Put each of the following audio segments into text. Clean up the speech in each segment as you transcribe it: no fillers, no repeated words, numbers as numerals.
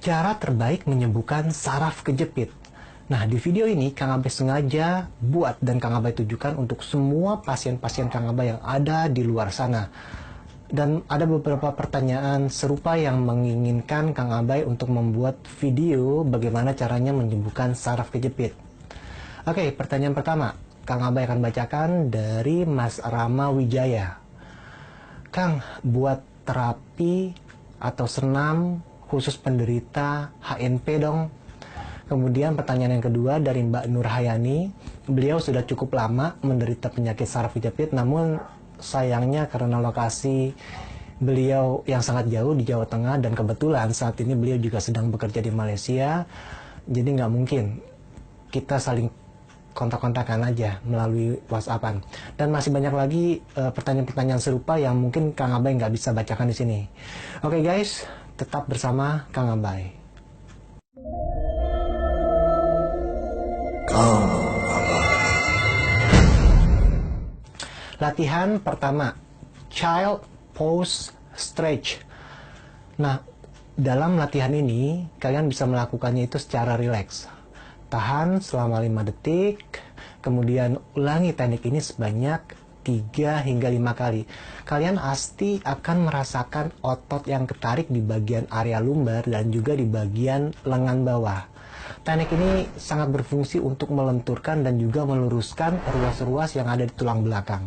Cara terbaik menyembuhkan saraf kejepit. Nah, di video ini Kang Abai sengaja buat dan Kang Abai tujukan untuk semua pasien-pasien Kang Abai yang ada di luar sana. Dan ada beberapa pertanyaan serupa yang menginginkan Kang Abai untuk membuat video bagaimana caranya menyembuhkan saraf kejepit. Oke, pertanyaan pertama. Kang Abai akan bacakan dari Mas Rama Wijaya. Kang, buat terapi atau senam khusus penderita HNP dong. Kemudian pertanyaan yang kedua dari Mbak Nur Hayani. Beliau sudah cukup lama menderita penyakit saraf kejepit, namun sayangnya karena lokasi beliau yang sangat jauh di Jawa Tengah dan kebetulan saat ini beliau juga sedang bekerja di Malaysia, jadi nggak mungkin kita saling kontak-kontakan aja melalui WhatsAppan. Dan masih banyak lagi pertanyaan-pertanyaan serupa yang mungkin Kang Abai nggak bisa bacakan di sini. Oke guys, tetap bersama Kang Abai. Latihan pertama, Child Pose Stretch. Nah, dalam latihan ini kalian bisa melakukannya itu secara rileks. Tahan selama 5 detik, kemudian ulangi teknik ini sebanyak 3 hingga 5 kali. Kalian pasti akan merasakan otot yang ketarik di bagian area lumbar dan juga di bagian lengan bawah. Teknik ini sangat berfungsi untuk melenturkan dan juga meluruskan ruas-ruas yang ada di tulang belakang.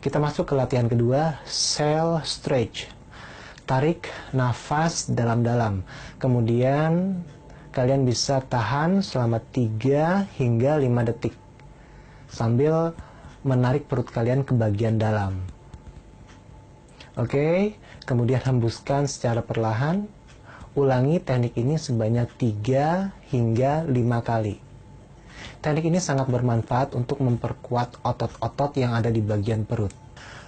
Kita masuk ke latihan kedua, Cell Stretch. Tarik nafas dalam-dalam. Kemudian kalian bisa tahan selama 3 hingga 5 detik sambil menarik perut kalian ke bagian dalam. Oke, kemudian hembuskan secara perlahan. Ulangi teknik ini sebanyak 3 hingga 5 kali. Teknik ini sangat bermanfaat untuk memperkuat otot-otot yang ada di bagian perut.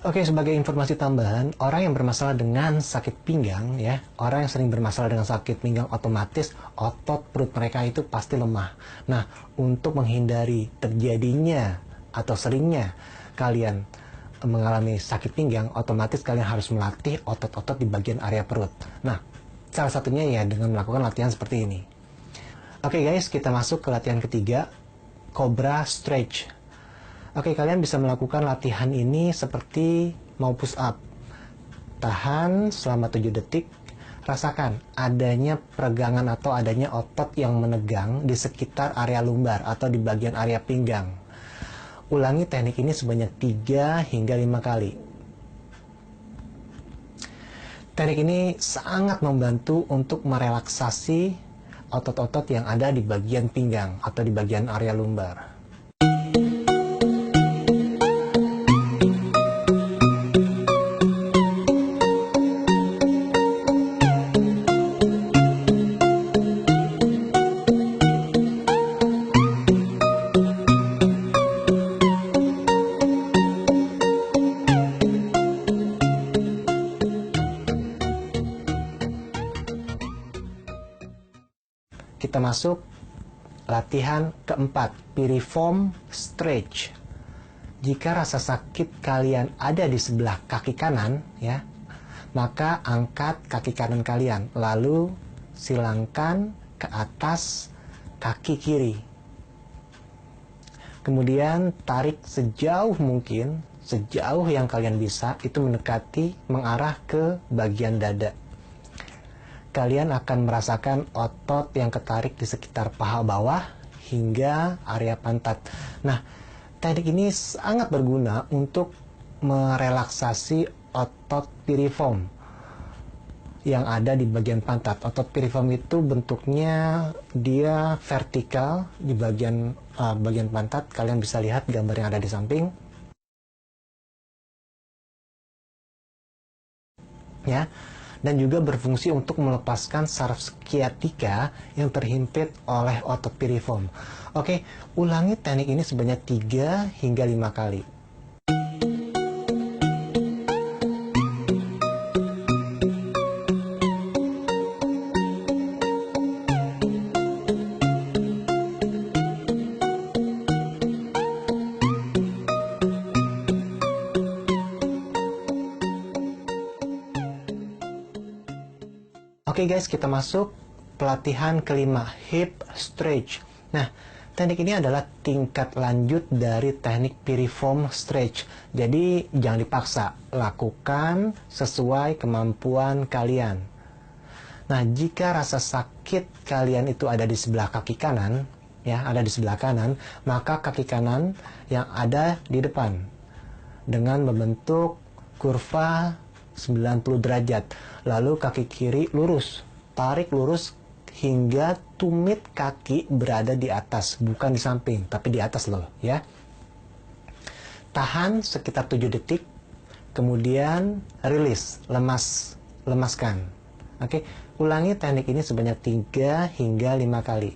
Oke, sebagai informasi tambahan, orang yang bermasalah dengan sakit pinggang, ya, orang yang sering bermasalah dengan sakit pinggang otomatis otot perut mereka itu pasti lemah. Nah, untuk menghindari terjadinya atau seringnya kalian mengalami sakit pinggang, otomatis kalian harus melatih otot-otot di bagian area perut. Nah, salah satunya ya dengan melakukan latihan seperti ini. Oke guys, kita masuk ke latihan ketiga, Cobra Stretch. Oke, kalian bisa melakukan latihan ini seperti mau push up. Tahan selama 7 detik. Rasakan adanya peregangan atau adanya otot yang menegang di sekitar area lumbar atau di bagian area pinggang. Ulangi teknik ini sebanyak 3 hingga 5 kali. Teknik ini sangat membantu untuk merelaksasi otot-otot yang ada di bagian pinggang atau di bagian area lumbar. Kita masuk latihan keempat, piriform stretch. Jika rasa sakit kalian ada di sebelah kaki kanan, ya, maka angkat kaki kanan kalian, lalu silangkan ke atas kaki kiri. Kemudian tarik sejauh mungkin, sejauh yang kalian bisa, itu mendekati mengarah ke bagian dada. Kalian akan merasakan otot yang ketarik di sekitar paha bawah hingga area pantat. Nah, teknik ini sangat berguna untuk merelaksasi otot piriform yang ada di bagian pantat. Otot piriform itu bentuknya dia vertikal di bagian pantat. Kalian bisa lihat gambar yang ada di samping. Ya. Dan juga berfungsi untuk melepaskan saraf sciatica yang terhimpit oleh otot piriform. Oke, ulangi teknik ini sebanyak 3 hingga 5 kali. Oke guys, kita masuk pelatihan kelima, hip stretch. Nah, teknik ini adalah tingkat lanjut dari teknik piriform stretch. Jadi, jangan dipaksa, lakukan sesuai kemampuan kalian. Nah, jika rasa sakit kalian itu ada di sebelah kaki kanan, ya, ada di sebelah kanan, maka kaki kanan yang ada di depan dengan membentuk kurva 90 derajat. Lalu kaki kiri lurus, tarik lurus hingga tumit kaki berada di atas, bukan di samping, tapi di atas loh, ya. Tahan sekitar 7 detik, kemudian rilis, lemaskan. Oke, ulangi teknik ini sebanyak 3 hingga 5 kali.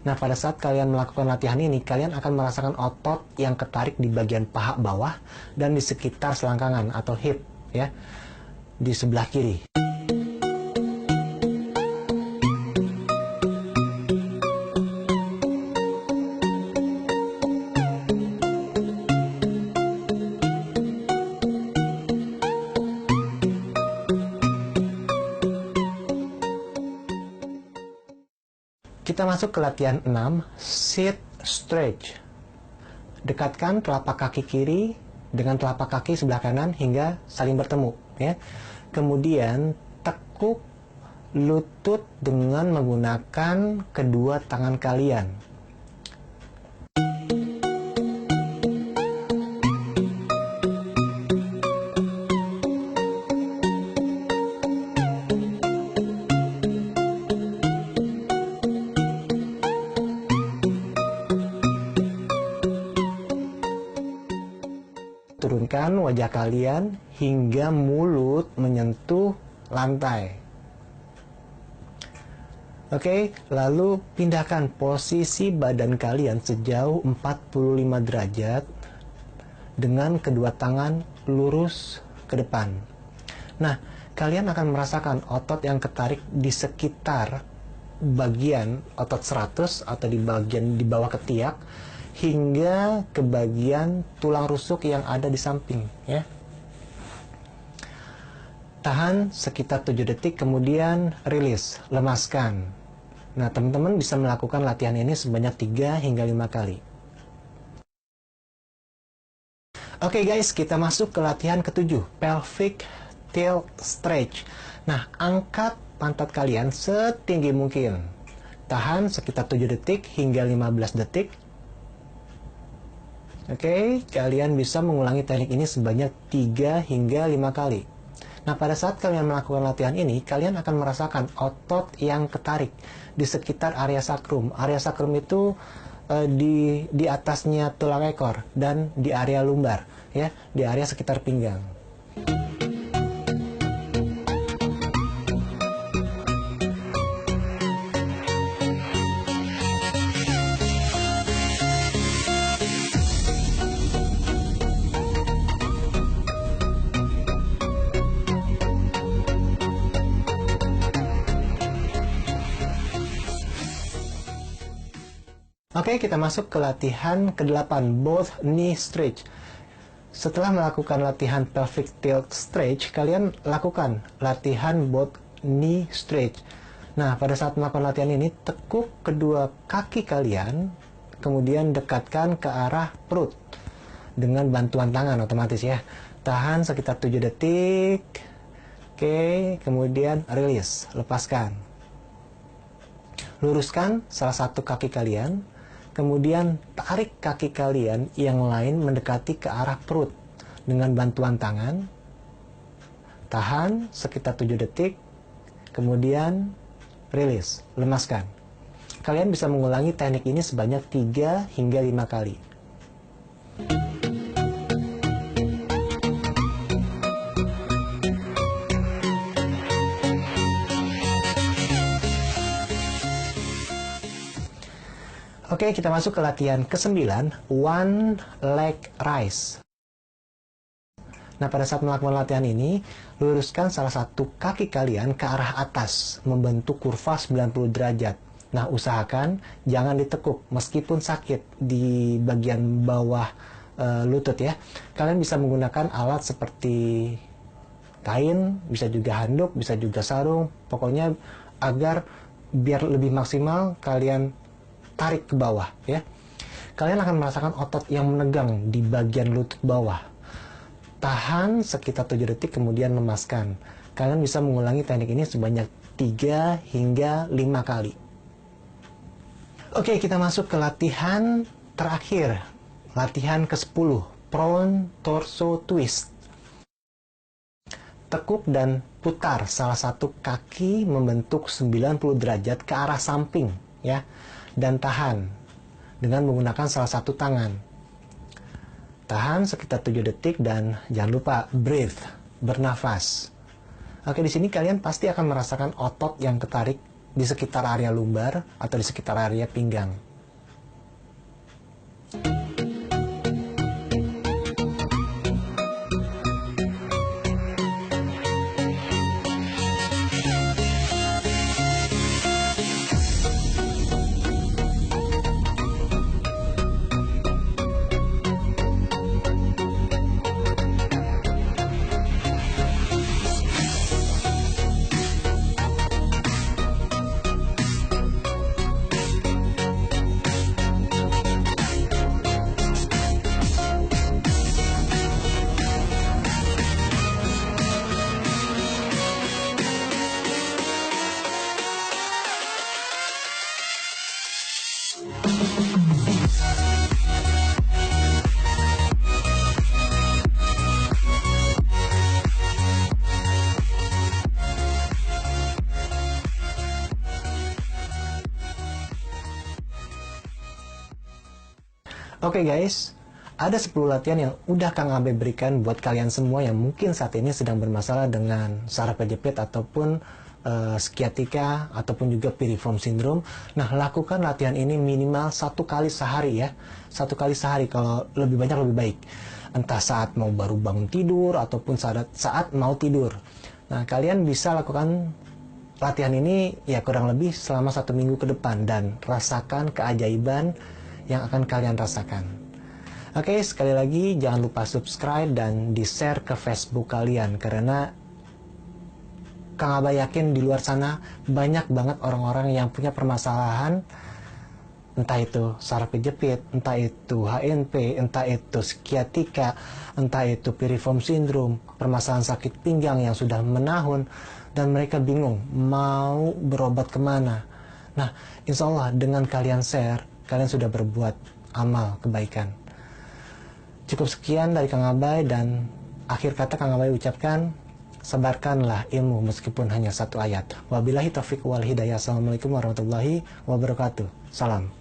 Nah, pada saat kalian melakukan latihan ini, kalian akan merasakan otot yang ketarik di bagian paha bawah dan di sekitar selangkangan atau hip, ya, di sebelah kiri. Kita masuk ke latihan 6, sit stretch. Dekatkan telapak kaki kiri dengan telapak kaki sebelah kanan hingga saling bertemu, ya. Kemudian tekuk lutut dengan menggunakan kedua tangan kalian. Turunkan wajah kalian hingga mulut menyentuh lantai. Oke, lalu pindahkan posisi badan kalian sejauh 45 derajat dengan kedua tangan lurus ke depan. Nah, kalian akan merasakan otot yang ketarik di sekitar bagian otot 100 atau di bagian di bawah ketiak hingga ke bagian tulang rusuk yang ada di samping, ya. Tahan sekitar 7 detik, kemudian rilis, lemaskan. Nah, teman-teman bisa melakukan latihan ini sebanyak 3 hingga 5 kali. Oke guys, kita masuk ke latihan ke-7, pelvic tilt stretch. Nah, angkat pantat kalian setinggi mungkin. Tahan sekitar 7 detik hingga 15 detik. Oke, kalian bisa mengulangi teknik ini sebanyak 3 hingga 5 kali. Nah, pada saat kalian melakukan latihan ini, kalian akan merasakan otot yang ketarik di sekitar area sakrum. Area sakrum itu di atasnya tulang ekor dan di area lumbar, ya, di area sekitar pinggang. Oke, kita masuk ke latihan ke-8, both knee stretch. Setelah melakukan latihan pelvic tilt stretch, kalian lakukan latihan both knee stretch. Nah, pada saat melakukan latihan ini, tekuk kedua kaki kalian, kemudian dekatkan ke arah perut dengan bantuan tangan otomatis, ya. Tahan sekitar 7 detik. Oke, kemudian rilis, lepaskan. Luruskan salah satu kaki kalian. Kemudian tarik kaki kalian yang lain mendekati ke arah perut dengan bantuan tangan. Tahan sekitar 7 detik. Kemudian rilis, lemaskan. Kalian bisa mengulangi teknik ini sebanyak 3 hingga 5 kali. Oke, kita masuk ke latihan ke-9, one leg raise. Nah, pada saat melakukan latihan ini, luruskan salah satu kaki kalian ke arah atas, membentuk kurva 90 derajat. Nah, usahakan jangan ditekuk, meskipun sakit di bagian bawah lutut, ya. Kalian bisa menggunakan alat seperti kain, bisa juga handuk, bisa juga sarung, pokoknya agar biar lebih maksimal kalian tarik ke bawah ya. Kalian akan merasakan otot yang menegang di bagian lutut bawah. Tahan sekitar 7 detik kemudian lemaskan. Kalian bisa mengulangi teknik ini sebanyak 3 hingga 5 kali. Oke, kita masuk ke latihan terakhir. Latihan ke-10, prone torso twist. Tekuk dan putar salah satu kaki membentuk 90 derajat ke arah samping ya. Dan tahan dengan menggunakan salah satu tangan. Tahan sekitar 7 detik dan jangan lupa breathe, bernafas. Oke, di sini kalian pasti akan merasakan otot yang ketarik di sekitar area lumbar atau di sekitar area pinggang. Oke guys, ada 10 latihan yang udah Kang Abe berikan buat kalian semua yang mungkin saat ini sedang bermasalah dengan saraf kejepit ataupun sciatica ataupun juga piriform syndrome. Nah, lakukan latihan ini minimal 1 kali sehari ya. 1 kali sehari, kalau lebih banyak lebih baik. Entah saat mau baru bangun tidur ataupun saat mau tidur. Nah, kalian bisa lakukan latihan ini ya kurang lebih selama 1 minggu ke depan dan rasakan keajaiban yang akan kalian rasakan. Oke, sekali lagi jangan lupa subscribe dan di-share ke Facebook kalian, karena Kang Abah yakin di luar sana banyak banget orang-orang yang punya permasalahan, entah itu saraf kejepit, entah itu HNP, entah itu sciatica, entah itu piriform syndrome, permasalahan sakit pinggang yang sudah menahun, dan mereka bingung mau berobat kemana. Nah, insya Allah dengan kalian share, kalian sudah berbuat amal kebaikan. Cukup sekian dari Kang Abai, dan akhir kata Kang Abai ucapkan, sebarkanlah ilmu meskipun hanya 1 ayat. Wabillahi taufiq wal hidayah. Assalamualaikum warahmatullahi wabarakatuh. Salam.